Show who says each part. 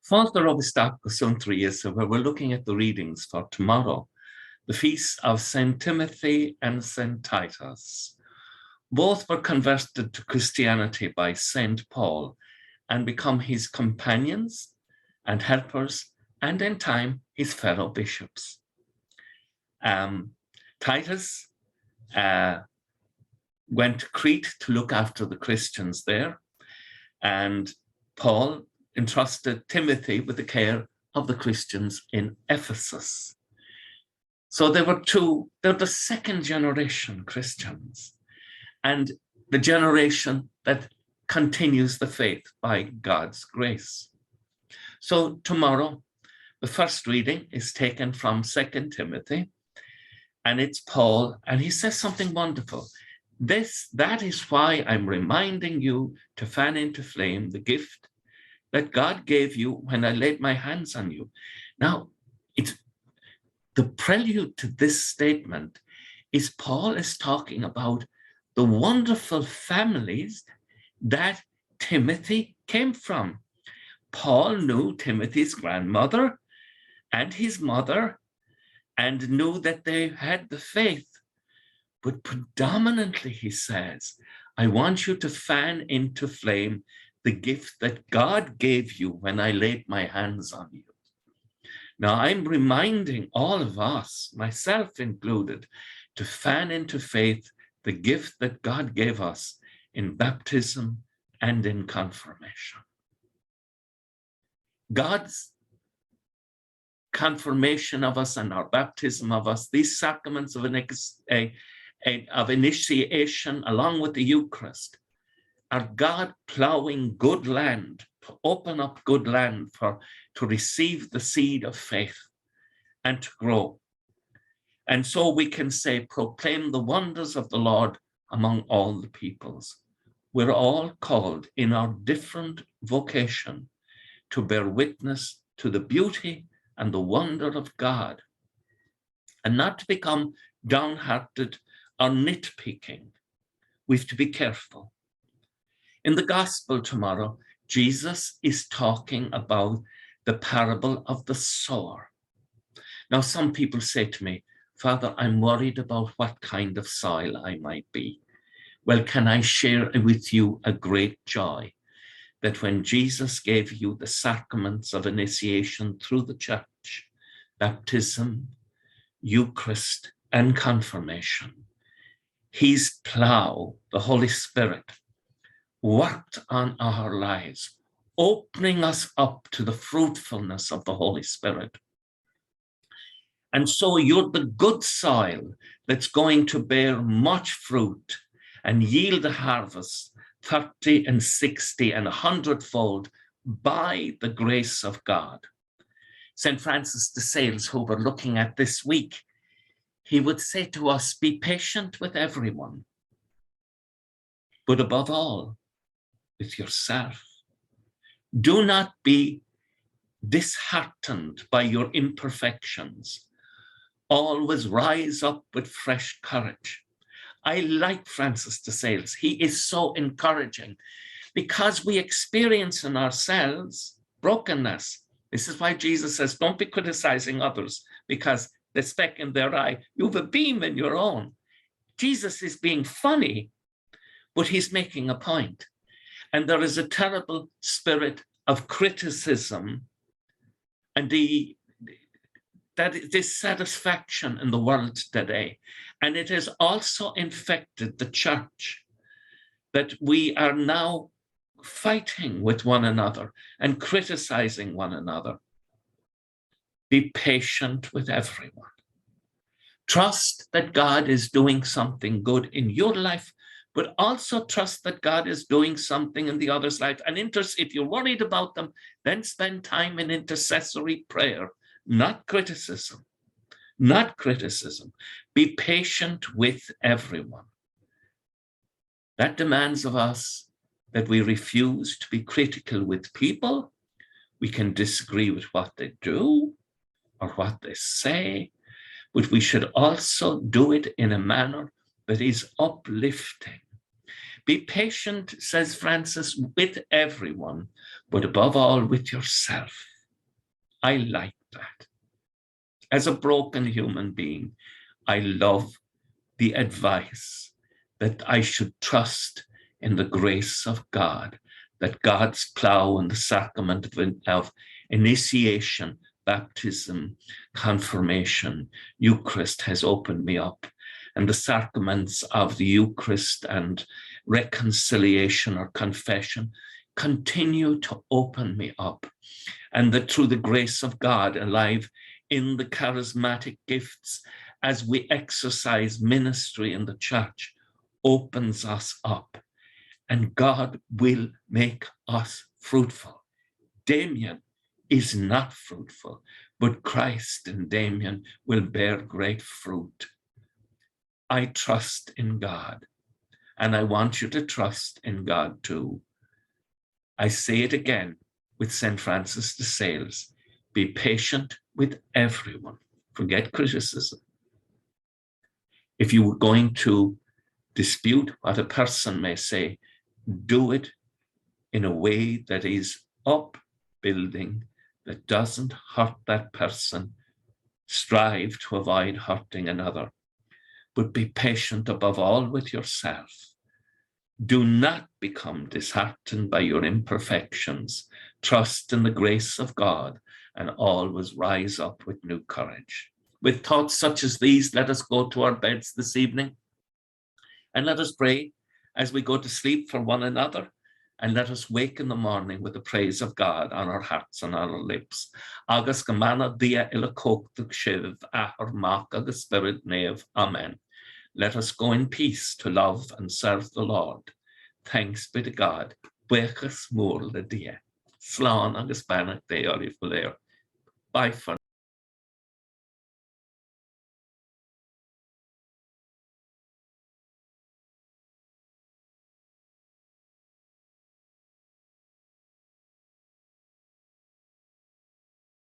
Speaker 1: Folklore of Suantraí Íosa, where we're looking at the readings for tomorrow, the feasts of St. Timothy and St. Titus. Both were converted to Christianity by St. Paul and become his companions and helpers, and in time, his fellow bishops. Titus went to Crete to look after the Christians there, and Paul entrusted Timothy with the care of the Christians in Ephesus. So they're the second generation Christians, and the generation that continues the faith by God's grace. So tomorrow, the first reading is taken from 2 Timothy, and it's Paul, and he says something wonderful. That is why I'm reminding you to fan into flame the gift that God gave you when I laid my hands on you. Now, it's the prelude to this statement is Paul is talking about the wonderful families that Timothy came from. Paul knew Timothy's grandmother and his mother and knew that they had the faith. But predominantly, he says, I want you to fan into flame the gift that God gave you when I laid my hands on you. Now, I'm reminding all of us, myself included, to fan into faith the gift that God gave us in baptism and in confirmation. God's confirmation of us and our baptism of us, these sacraments of initiation along with the Eucharist, are God plowing good land, to open up good land to receive the seed of faith and to grow. And so we can say, proclaim the wonders of the Lord among all the peoples. We're all called in our different vocation to bear witness to the beauty and the wonder of God, and not to become downhearted or nitpicking. We have to be careful. In the gospel tomorrow, Jesus is talking about the parable of the sower. Now, some people say to me, Father, I'm worried about what kind of soil I might be. Well, can I share with you a great joy that when Jesus gave you the sacraments of initiation through the church, baptism, Eucharist, and confirmation, his plow, the Holy Spirit, worked on our lives, opening us up to the fruitfulness of the Holy Spirit. And so you're the good soil that's going to bear much fruit and yield a harvest 30 and 60 and 100-fold by the grace of God. St. Francis de Sales, who we're looking at this week, he would say to us, be patient with everyone, but above all, with yourself. Do not be disheartened by your imperfections. Always rise up with fresh courage. I like Francis de Sales. He is so encouraging because we experience in ourselves brokenness. This is why Jesus says, don't be criticizing others because the speck in their eye, you have a beam in your own. Jesus is being funny, but he's making a point. And there is a terrible spirit of criticism and dissatisfaction in the world today. And it has also infected the church, that we are now fighting with one another and criticizing one another. Be patient with everyone. Trust that God is doing something good in your life, but also trust that God is doing something in the other's life. And if you're worried about them, then spend time in intercessory prayer, not criticism, not criticism. Be patient with everyone. That demands of us that we refuse to be critical with people. We can disagree with what they do or what they say, but we should also do it in a manner that is uplifting. Be patient, says Francis, with everyone, but above all with yourself. I like that. As a broken human being, I love the advice that I should trust in the grace of God, that God's plow and the sacrament of initiation, baptism, confirmation, Eucharist has opened me up. And the sacraments of the Eucharist and reconciliation or confession continue to open me up. And that through the grace of God, alive in the charismatic gifts, as we exercise ministry in the church, opens us up. And God will make us fruitful. Damien is not fruitful, but Christ and Damien will bear great fruit. I trust in God, and I want you to trust in God too. I say it again with St. Francis de Sales, be patient with everyone. Forget criticism. If you were going to dispute what a person may say, do it in a way that is upbuilding, that doesn't hurt that person. Strive to avoid hurting another, but be patient above all with yourself. Do not become disheartened by your imperfections. Trust in the grace of God and always rise up with new courage. With thoughts such as these, let us go to our beds this evening and let us pray as we go to sleep for one another, and let us wake in the morning with the praise of God on our hearts and on our lips. Agus gemana dia ila cóchtach shiv ahar mach agus spirit neve. Amen. Let us go in peace to love and serve the Lord. Thanks be to God. Buchas mór le dia. Slán agus banach dé orif le. Bye for